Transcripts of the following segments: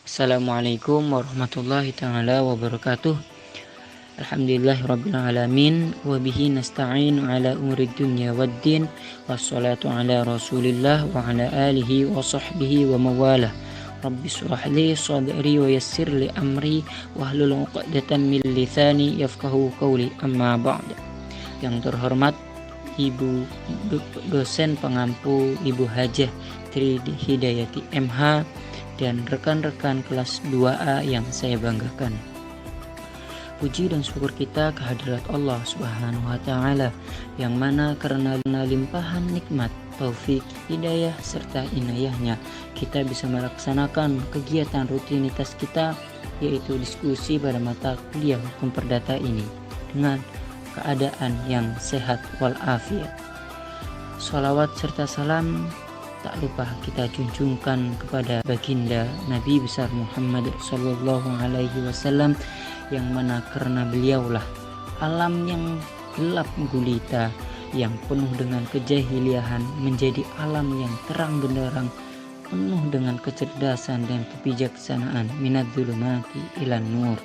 Assalamualaikum warahmatullahi ta'ala wabarakatuh. Alhamdulillahirabbil alamin wa bihi nasta'in ala umuri dunya waddin wassalatu ala Rasulillah wa ala alihi wa sahbihi wa mawalah. Rabbi shrah li sadri wa yassir li amri wahlul 'uqdatam min lisani yafqahu qawli. Amma ba'd. Yang terhormat Ibu dosen pengampu Ibu Hajah Tri Hidayati MH dan rekan-rekan kelas 2A yang saya banggakan. Puji dan syukur kita kehadirat Allah Subhanahu wa Ta'ala, yang mana karena limpahan nikmat, taufik, hidayah serta inayahnya kita bisa melaksanakan kegiatan rutinitas kita, yaitu diskusi pada mata kuliah hukum perdata ini dengan keadaan yang sehat walafiat. Sholawat serta salam tak lupa kita junjungkan kepada baginda Nabi besar Muhammad sallallahu alaihi wasallam, yang mana karena beliaulah alam yang gelap gulita yang penuh dengan kejahiliahan menjadi alam yang terang benderang, penuh dengan kecerdasan dan kebijaksanaan, minadz-dzulumati ilan nur.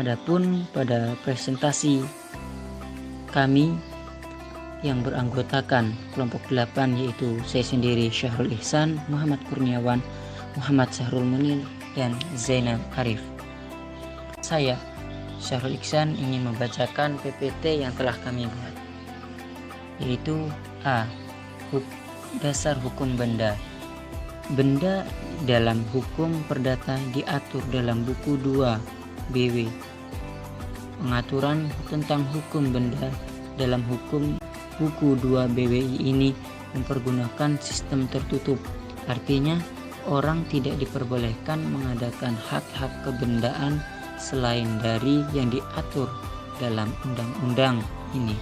Adapun pada presentasi kami yang beranggotakan kelompok 8, yaitu saya sendiri Syahrul Ihsan, Muhammad Kurniawan, Muhammad Sahrul Munir, dan Zainal Arif. Saya Syahrul Ihsan ingin membacakan PPT yang telah kami buat, yaitu A. Dasar hukum benda. Benda dalam hukum perdata diatur dalam buku 2 BW. Pengaturan tentang hukum benda dalam hukum buku 2 BWI ini mempergunakan sistem tertutup. Artinya, orang tidak diperbolehkan mengadakan hak-hak kebendaan selain dari yang diatur dalam undang-undang ini.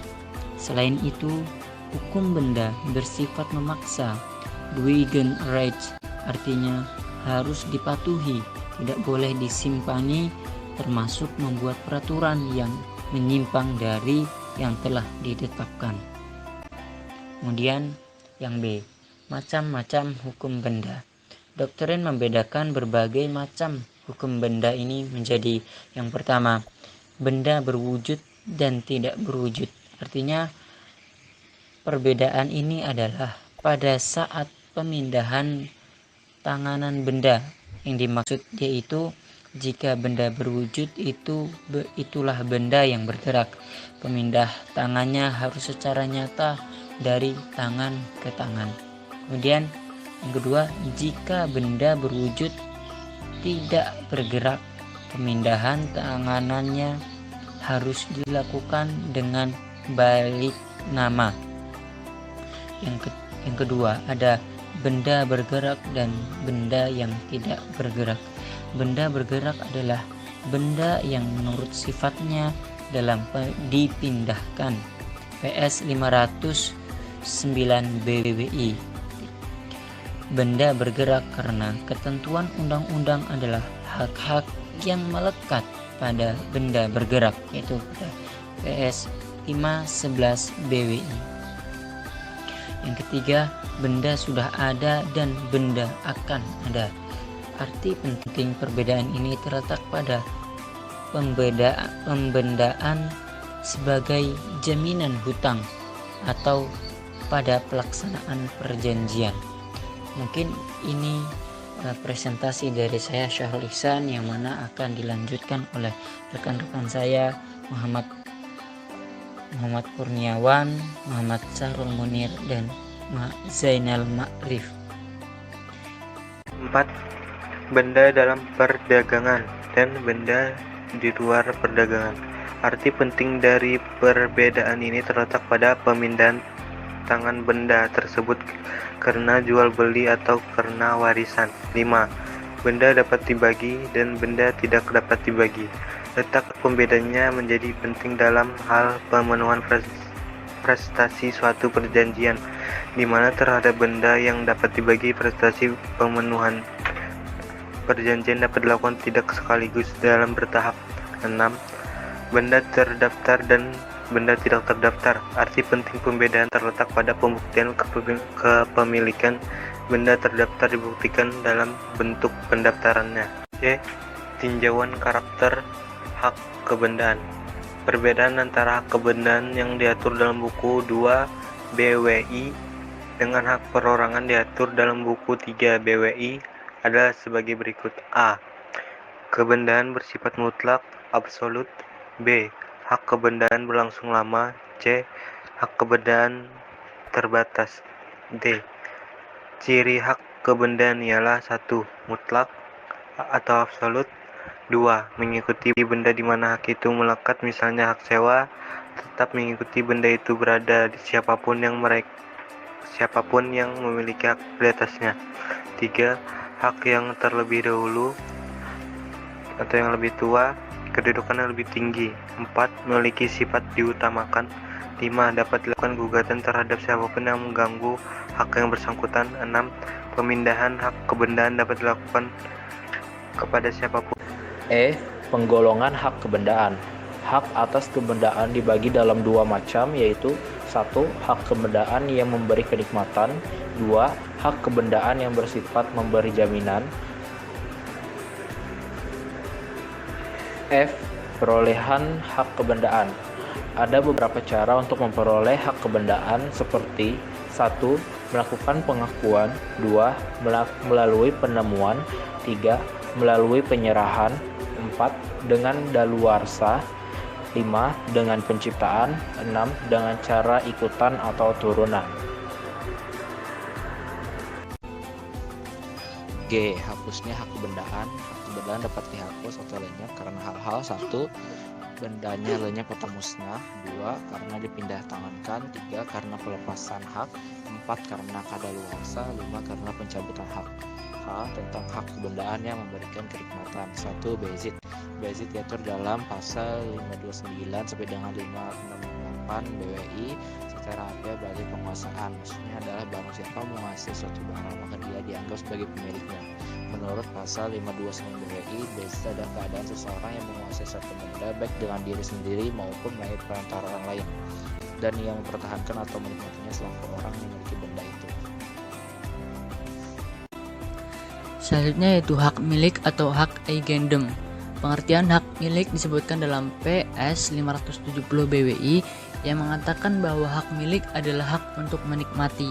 Selain itu, hukum benda bersifat memaksa, dwingen rights, artinya harus dipatuhi, tidak boleh disimpangi, termasuk membuat peraturan yang menyimpang dari yang telah ditetapkan. Kemudian yang B, macam-macam hukum benda. Doktrin membedakan berbagai macam hukum benda ini menjadi: yang pertama, benda berwujud dan tidak berwujud. Artinya perbedaan ini adalah pada saat pemindahan tanganan benda. Yang dimaksud yaitu jika benda berwujud itulah benda yang bergerak. Pemindah tangannya harus secara nyata dari tangan ke tangan. Kemudian yang kedua, jika benda berwujud tidak bergerak, pemindahan tanganannya harus dilakukan dengan balik nama. Yang kedua, ada benda bergerak dan benda yang tidak bergerak. Benda bergerak adalah benda yang menurut sifatnya dalam dipindahkan. PS 509 BWI. Benda bergerak karena ketentuan undang-undang adalah hak-hak yang melekat pada benda bergerak, yaitu PS 511 BWI. Yang ketiga, benda sudah ada dan benda akan ada. Arti penting perbedaan ini terletak pada pembendaan sebagai jaminan hutang atau pada pelaksanaan perjanjian. Mungkin ini presentasi dari saya Syahrul Ihsan, yang mana akan dilanjutkan oleh rekan-rekan saya Muhammad Kurniawan, Muhammad Sahrul Munir, dan Zainal Arif. 4. Benda dalam perdagangan dan benda di luar perdagangan. Arti penting dari perbedaan ini terletak pada pemindahan tangan benda tersebut karena jual beli atau karena warisan. 5. Benda dapat dibagi dan benda tidak dapat dibagi. Letak pembedanya menjadi penting dalam hal pemenuhan prestasi suatu perjanjian, di mana terhadap benda yang dapat dibagi, prestasi pemenuhan perjanjian dapat dilakukan tidak sekaligus dalam bertahap. 6. Benda terdaftar dan benda tidak terdaftar. Arti penting pembedaan terletak pada pembuktian kepemilikan benda terdaftar dibuktikan dalam bentuk pendaftarannya. C. Tinjauan karakter hak kebendaan. Perbedaan antara hak kebendaan yang diatur dalam buku 2 BWI dengan hak perorangan diatur dalam buku 3 BWI adalah sebagai berikut. A. Kebendaan bersifat mutlak, absolut. B. Hak kebendaan berlangsung lama. C. Hak kebendaan terbatas. D. Ciri hak kebendaan ialah 1. Mutlak atau absolut. 2. Mengikuti benda di mana hak itu melekat, misalnya hak sewa, tetap mengikuti benda itu berada di siapapun yang memiliki hak di atasnya. 3. Hak yang terlebih dahulu atau yang lebih tua, kedudukan yang lebih tinggi. 4. Memiliki sifat diutamakan. 5. Dapat dilakukan gugatan terhadap siapapun yang mengganggu hak yang bersangkutan. 6. Pemindahan hak kebendaan dapat dilakukan kepada siapapun. E. Penggolongan hak kebendaan. Hak atas kebendaan dibagi dalam 2 macam, yaitu 1. Hak kebendaan yang memberi kenikmatan. 2. Hak kebendaan yang bersifat memberi jaminan. F. Perolehan hak kebendaan. Ada beberapa cara untuk memperoleh hak kebendaan, seperti 1. Melakukan pengakuan. 2. Melalui penemuan. 3. Melalui penyerahan. 4. Dengan daluarsa. 5. Dengan penciptaan. 6. Dengan cara ikutan atau turunan. G. Hapusnya hak kebendaan. Hak kebendaan dapat dihapus atau lenyap karena hal-hal. 1. Bendanya lenyap atau musnah. 2. Karena dipindah tangankan. 3. Karena pelepasan hak. 4. Karena kadaluarsa. 5. Karena pencabutan hak. H. Tentang hak kebendaan yang memberikan kenikmatan. 1. Bezit. Bezit diatur dalam pasal 529 sampai dengan 568 BWI. Secara harfiah berarti penguasaan. Maksudnya adalah barang siapa menguasai suatu barang maka dia dianggap sebagai pemiliknya. Menurut pasal 529 BWI, bezit adalah keadaan seseorang yang menguasai suatu benda baik dengan diri sendiri maupun melalui perantara orang lain, dan yang mempertahankan atau menikmatinya selaku orang yang memiliki benda itu. Selanjutnya yaitu hak milik atau hak eigendom. Pengertian hak milik disebutkan dalam PS 570 BWI yang mengatakan bahwa hak milik adalah hak untuk menikmati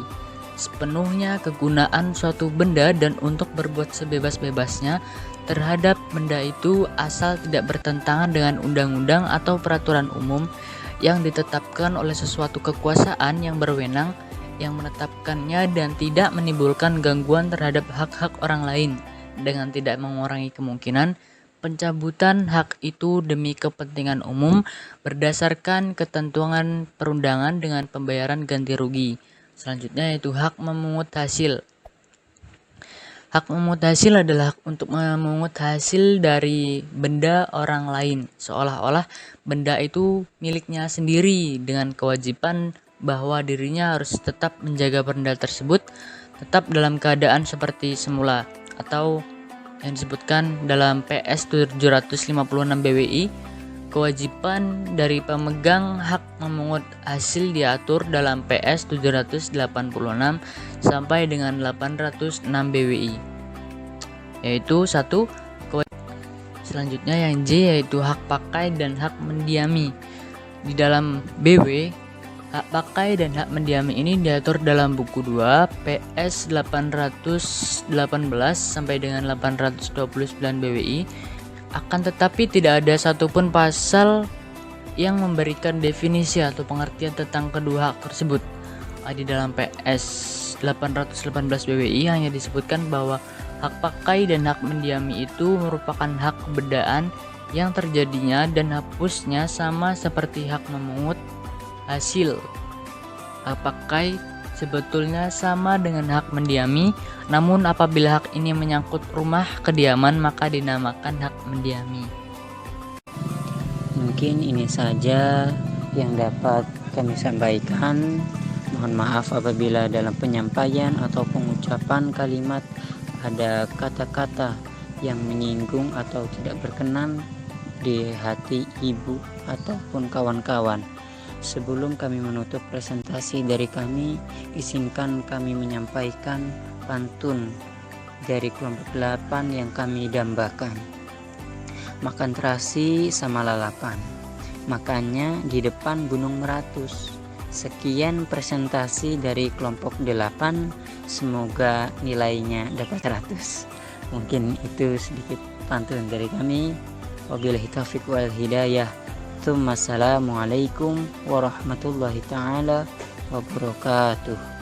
sepenuhnya kegunaan suatu benda dan untuk berbuat sebebas-bebasnya terhadap benda itu asal tidak bertentangan dengan undang-undang atau peraturan umum yang ditetapkan oleh sesuatu kekuasaan yang berwenang yang menetapkannya dan tidak menimbulkan gangguan terhadap hak-hak orang lain dengan tidak mengurangi kemungkinan pencabutan hak itu demi kepentingan umum berdasarkan ketentuan perundangan dengan pembayaran ganti rugi. Selanjutnya yaitu hak memungut hasil. Hak memungut hasil adalah hak untuk memungut hasil dari benda orang lain, seolah-olah benda itu miliknya sendiri dengan kewajiban bahwa dirinya harus tetap menjaga benda tersebut tetap dalam keadaan seperti semula, atau yang disebutkan dalam PS 756 BWI, kewajiban dari pemegang hak memungut hasil diatur dalam PS 786 sampai dengan 806 BWI, yaitu 1. Selanjutnya yang J yaitu hak pakai dan hak mendiami. Di dalam BW, hak pakai dan hak mendiami ini diatur dalam buku 2 PS 818 sampai dengan 829 BWI. Akan tetapi tidak ada satupun pasal yang memberikan definisi atau pengertian tentang kedua hak tersebut. Di dalam PS 818 BWI hanya disebutkan bahwa hak pakai dan hak mendiami itu merupakan hak kebendaan yang terjadinya dan hapusnya sama seperti hak memungut hasil. Hak pakai sebetulnya sama dengan hak mendiami, namun apabila hak ini menyangkut rumah kediaman maka dinamakan hak mendiami. Mungkin ini saja yang dapat kami sampaikan. Mohon maaf apabila dalam penyampaian atau pengucapan kalimat ada kata-kata yang menyinggung atau tidak berkenan di hati ibu ataupun kawan-kawan. Sebelum kami menutup presentasi dari kami, izinkan kami menyampaikan pantun dari kelompok 8 yang kami dambakan. Makan terasi sama lalapan, makannya di depan Gunung Meratus. Sekian presentasi dari kelompok 8, semoga nilainya dapat 100. Mungkin itu sedikit pantun dari kami. Wabillahi taufiq wal hidayah. Assalamualaikum warahmatullahi taala wabarakatuh.